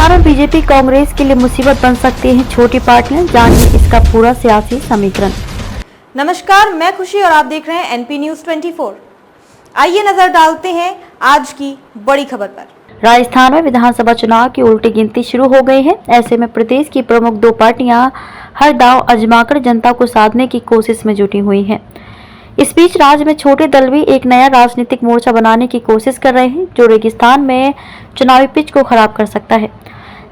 राजस्थान और बीजेपी कांग्रेस के लिए मुसीबत बन सकती हैं छोटी पार्टियां, जानिए इसका पूरा सियासी समीकरण। नमस्कार, मैं खुशी और आप देख रहे हैं एनपी न्यूज 24। आइए नजर डालते हैं आज की बड़ी खबर पर। राजस्थान में विधानसभा चुनाव की उल्टी गिनती शुरू हो गई है। ऐसे में प्रदेश की प्रमुख दो पार्टियां हर दांव आजमाकर जनता को साधने की कोशिश में जुटी हुई हैं। इस बीच राज्य में छोटे दल भी एक नया राजनीतिक मोर्चा बनाने की कोशिश कर रहे हैं, जो रेगिस्तान में चुनावी पिच को खराब कर सकता है।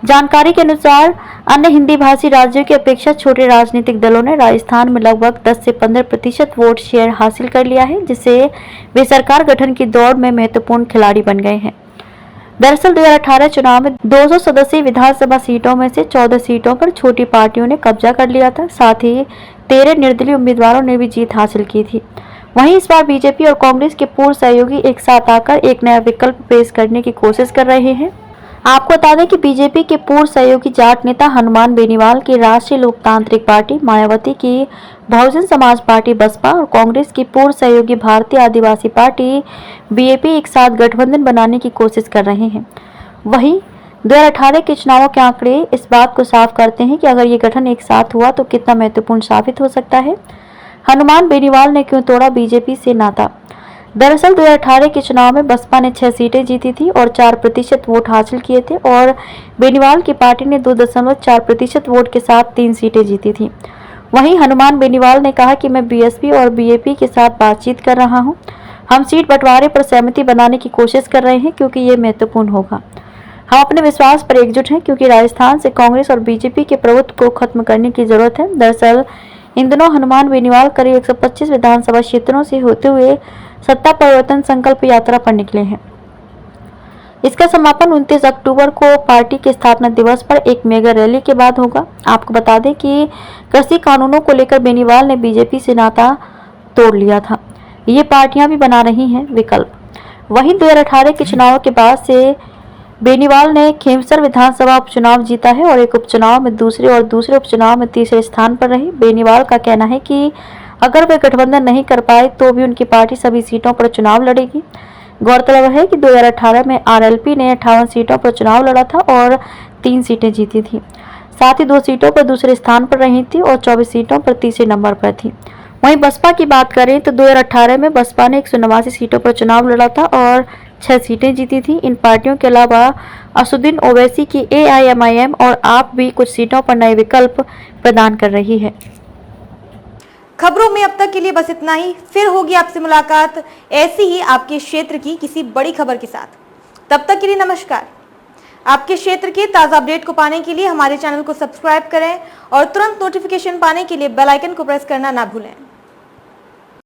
जानकारी के अनुसार अन्य हिंदी भाषी राज्यों की अपेक्षा छोटे राजनीतिक दलों ने राजस्थान में लगभग 10 से 15% वोट शेयर हासिल कर लिया है, जिससे वे सरकार गठन की दौड़ में महत्वपूर्ण खिलाड़ी बन गए हैं। दरअसल 2018 चुनाव में 200 सदस्यीय विधानसभा सीटों में से 14 सीटों पर छोटी पार्टियों ने कब्जा कर लिया था। साथ ही 13 निर्दलीय उम्मीदवारों ने भी जीत हासिल की थी। वहीं इस बार बीजेपी और कांग्रेस के पूर्व सहयोगी एक साथ आकर एक नया विकल्प पेश करने की कोशिश कर रहे हैं। आपको बता दें कि बीजेपी के पूर्व सहयोगी जाट नेता हनुमान बेनीवाल की राष्ट्रीय लोकतांत्रिक पार्टी, मायावती की बहुजन समाज पार्टी बसपा और कांग्रेस की पूर्व सहयोगी भारतीय आदिवासी पार्टी बीएपी एक साथ गठबंधन बनाने की कोशिश कर रहे हैं। वहीं 2018 के चुनावों के आंकड़े इस बात को साफ करते हैं कि अगर ये गठन एक साथ हुआ तो कितना महत्वपूर्ण साबित हो सकता है। हनुमान बेनीवाल ने क्यों तोड़ा बीजेपी से नाता? दरअसल 2018 के चुनाव में बसपा ने 6 सीटें जीती थी और 4% वोट हासिल किए थे और बेनीवाल की पार्टी ने 2.4% वोट के साथ 3 सीटें जीती थी। वहीं हनुमान बेनीवाल ने कहा कि मैं बीएसपी और बीएपी के साथ बातचीत कर रहा हूं। हम सीट बंटवारे पर सहमति बनाने की कोशिश कर रहे हैं क्योंकि ये महत्वपूर्ण होगा। हम अपने विश्वास पर एकजुट हैं क्योंकि राजस्थान से कांग्रेस और बीजेपी के प्रभुत्व को खत्म करने की जरूरत है। दरअसल इन दिनों हनुमान बेनीवाल करीब 125 विधानसभा क्षेत्रों से होते हुए सत्ता परिवर्तन संकल्प यात्रा पर निकले हैं। इसका समापन 29 अक्टूबर को पार्टी के स्थापना दिवस पर एक मेगा रैली के बाद होगा। आपको बता दें कि कृषि कानूनों को लेकर बेनीवाल ने बीजेपी से नाता तोड़ लिया था। ये पार्टियां भी बना रही हैं विकल्प। वहीं 2018 के चुनाव के बाद से बेनीवाल ने खेमसर विधानसभा उपचुनाव जीता है और एक उपचुनाव में दूसरे और दूसरे उपचुनाव में तीसरे स्थान पर रही। बेनीवाल का कहना है कि अगर वे गठबंधन नहीं कर पाए तो भी उनकी पार्टी सभी सीटों पर चुनाव लड़ेगी। गौरतलब है कि 2018 में आरएलपी ने 58 सीटों पर चुनाव लड़ा था और 3 सीटें जीती थी। साथ ही 2 सीटों पर दूसरे स्थान पर रही थी और 24 सीटों पर तीसरे नंबर पर थी। वहीं बसपा की बात करें तो 2018 में बसपा ने 189 सीटों पर चुनाव लड़ा था और 6 सीटें जीती थी। इन पार्टियों के अलावा असुद्दीन ओवैसी की एआईएमआईएम और आप भी कुछ सीटों पर नए विकल्प प्रदान कर रही है। खबरों में अब तक के लिए बस इतना ही। फिर होगी आपसे मुलाकात ऐसी ही आपके क्षेत्र की किसी बड़ी खबर के साथ। तब तक के लिए नमस्कार। आपके क्षेत्र के ताज़ा अपडेट को पाने के लिए हमारे चैनल को सब्सक्राइब करें और तुरंत नोटिफिकेशन पाने के लिए बेल आइकन को प्रेस करना ना भूलें।